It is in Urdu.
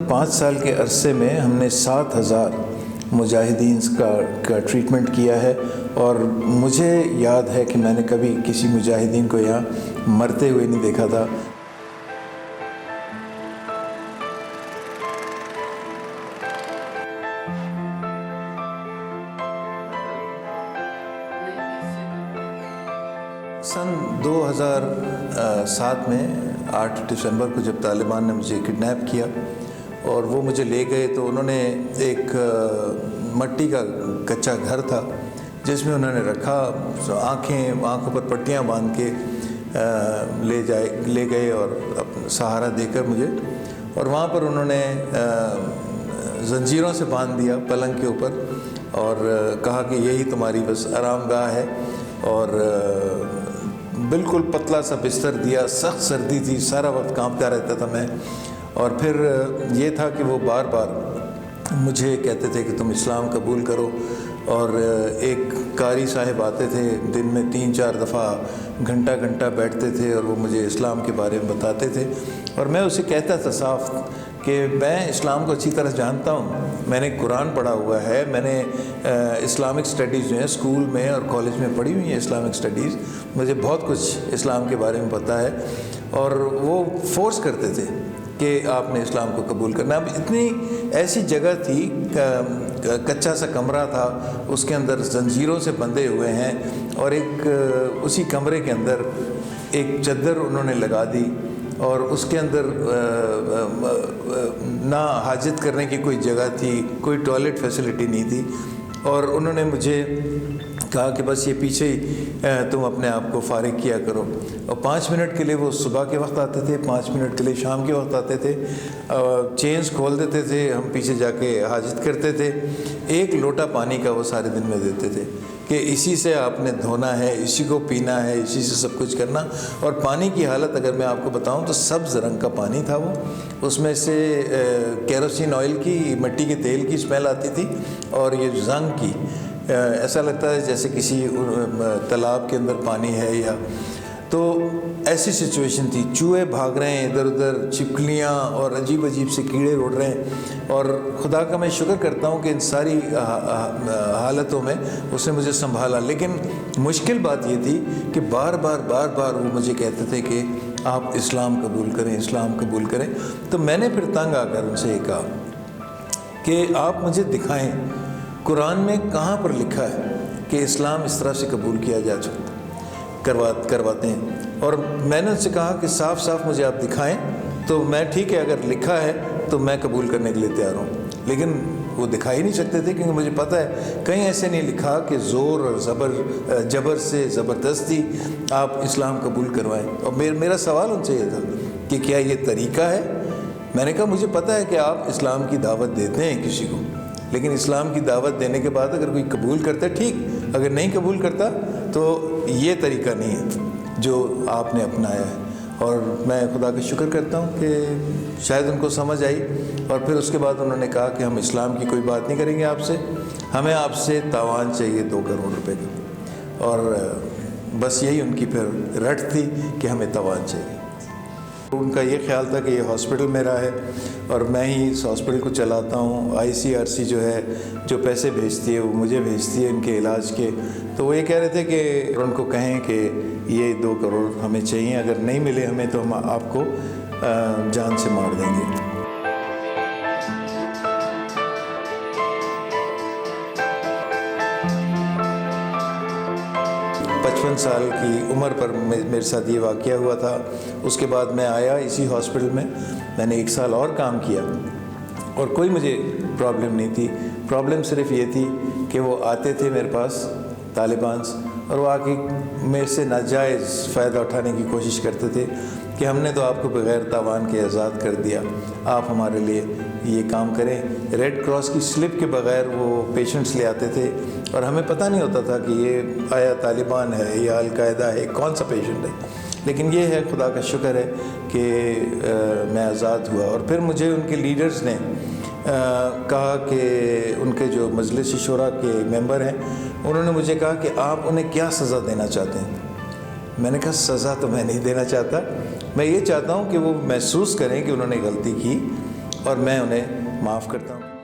5 سال کے عرصے میں ہم نے 7,000 مجاہدین کا ٹریٹمنٹ کیا ہے، اور مجھے یاد ہے کہ میں نے کبھی کسی مجاہدین کو یہاں مرتے ہوئے نہیں دیکھا تھا۔ سن 2007 میں 8 دسمبر کو جب طالبان نے مجھے کڈنیپ کیا اور وہ مجھے لے گئے، تو انہوں نے ایک مٹی کا کچا گھر تھا جس میں انہوں نے رکھا، آنکھوں پر پٹیاں باندھ کے لے گئے اور سہارا دے کر مجھے، اور وہاں پر انہوں نے زنجیروں سے باندھ دیا پلنگ کے اوپر اور کہا کہ یہی تمہاری بس آرام گاہ ہے، اور بالکل پتلا سا بستر دیا، سخت سردی تھی، سارا وقت کانپتا رہتا تھا میں۔ اور پھر یہ تھا کہ وہ بار بار مجھے کہتے تھے کہ تم اسلام قبول کرو، اور ایک قاری صاحب آتے تھے دن میں 3-4 دفعہ گھنٹہ بیٹھتے تھے اور وہ مجھے اسلام کے بارے میں بتاتے تھے، اور میں اسے کہتا تھا صاف کہ میں اسلام کو اچھی طرح جانتا ہوں، میں نے قرآن پڑھا ہوا ہے، میں نے اسلامک اسٹڈیز جو ہیں اسکول میں اور کالج میں پڑھی ہوئی ہیں اسلامک اسٹڈیز، مجھے بہت کچھ اسلام کے بارے میں پتہ ہے۔ اور وہ فورس کرتے تھے کہ آپ نے اسلام کو قبول کرنا۔ اب اتنی ایسی جگہ تھی، کچا سا کمرہ تھا، اس کے اندر زنجیروں سے بندھے ہوئے ہیں، اور ایک اسی کمرے کے اندر ایک چادر انہوں نے لگا دی، اور اس کے اندر نہ حاجت کرنے کی کوئی جگہ تھی، کوئی ٹوائلٹ فیسلٹی نہیں تھی، اور انہوں نے مجھے کہا کہ بس یہ پیچھے ہی تم اپنے آپ کو فارغ کیا کرو، اور 5 منٹ کے لیے وہ صبح کے وقت آتے تھے، 5 منٹ کے لیے شام کے وقت آتے تھے، چینز کھول دیتے تھے، ہم پیچھے جا کے حاجت کرتے تھے، 1 لوٹا پانی کا وہ سارے دن میں دیتے تھے کہ اسی سے آپ نے دھونا ہے، اسی کو پینا ہے، اسی سے سب کچھ کرنا۔ اور پانی کی حالت اگر میں آپ کو بتاؤں تو سبز رنگ کا پانی تھا، وہ اس میں سے کیروسین آئل کی، مٹی کے تیل کی اسمیل آتی تھی، اور یہ زنگ کی، ایسا لگتا ہے جیسے کسی تالاب کے اندر پانی ہے، یا تو ایسی سچویشن تھی۔ چوہے بھاگ رہے ہیں ادھر ادھر، چھپکلیاں اور عجیب سے کیڑے اڑ رہے ہیں، اور خدا کا میں شکر کرتا ہوں کہ ان ساری حالتوں میں اس نے مجھے سنبھالا۔ لیکن مشکل بات یہ تھی کہ بار بار وہ مجھے کہتے تھے کہ آپ اسلام قبول کریں، اسلام قبول کریں۔ تو میں نے پھر تنگ آ کر ان سے یہ کہا کہ آپ مجھے دکھائیں قرآن میں کہاں پر لکھا ہے کہ اسلام اس طرح سے قبول کیا جا سکتا کرواتے ہیں۔ اور میں نے ان سے کہا کہ صاف مجھے آپ دکھائیں، تو میں ٹھیک ہے اگر لکھا ہے تو میں قبول کرنے کے لیے تیار ہوں، لیکن وہ دکھا ہی نہیں سکتے تھے، کیونکہ مجھے پتہ ہے کہیں ایسے نہیں لکھا کہ زور اور جبر سے زبردستی آپ اسلام قبول کروائیں۔ اور میرا سوال ان سے یہ تھا کہ کیا یہ طریقہ ہے؟ میں نے کہا مجھے پتہ ہے کہ آپ اسلام کی دعوت دیتے ہیں کسی کو، لیکن اسلام کی دعوت دینے کے بعد اگر کوئی قبول کرتا ہے ٹھیک، اگر نہیں قبول کرتا تو یہ طریقہ نہیں ہے جو آپ نے اپنایا ہے۔ اور میں خدا کا شکر کرتا ہوں کہ شاید ان کو سمجھ آئی، اور پھر اس کے بعد انہوں نے کہا کہ ہم اسلام کی کوئی بات نہیں کریں گے آپ سے، ہمیں آپ سے تاوان چاہیے 2 کروڑ روپے کا، اور بس یہی ان کی پھر رٹ تھی کہ ہمیں تاوان چاہیے۔ ان کا یہ خیال تھا کہ یہ ہاسپٹل میرا ہے اور میں ہی اس ہاسپٹل کو چلاتا ہوں، ICRC جو ہے جو پیسے بھیجتی ہے وہ مجھے بھیجتی ہے ان کے علاج کے، تو وہ یہ کہہ رہے تھے کہ ان کو کہیں کہ یہ 2 کروڑ ہمیں چاہیے، اگر نہیں ملے ہمیں تو ہم آپ کو جان سے مار دیں گے۔ 55 سال کی عمر پر میرے ساتھ یہ واقعہ ہوا تھا۔ اس کے بعد میں آیا اسی ہاسپٹل میں نے 1 سال اور کام کیا، اور کوئی مجھے پرابلم نہیں تھی۔ پرابلم صرف یہ تھی کہ وہ آتے تھے میرے پاس طالبان، اور وہ آ کے میرے سے ناجائز فائدہ اٹھانے کی کوشش کرتے تھے کہ ہم نے تو آپ کو بغیر تاوان کے آزاد کر دیا، آپ ہمارے لیے یہ کام کریں۔ ریڈ کراس کی سلپ کے بغیر وہ پیشنٹس لے آتے تھے، اور ہمیں پتہ نہیں ہوتا تھا کہ یہ آیا طالبان ہے یا القاعدہ ہے، کون سا پیشنٹ ہے، لیکن یہ ہے خدا کا شکر ہے کہ میں آزاد ہوا۔ اور پھر مجھے ان کے لیڈرز نے کہا کہ ان کے جو مجلس شورا کے ممبر ہیں انہوں نے مجھے کہا کہ آپ انہیں کیا سزا دینا چاہتے ہیں؟ میں نے کہا سزا تو میں نہیں دینا چاہتا، میں یہ چاہتا ہوں کہ وہ محسوس کریں کہ انہوں نے غلطی کی، اور میں انہیں معاف کرتا ہوں.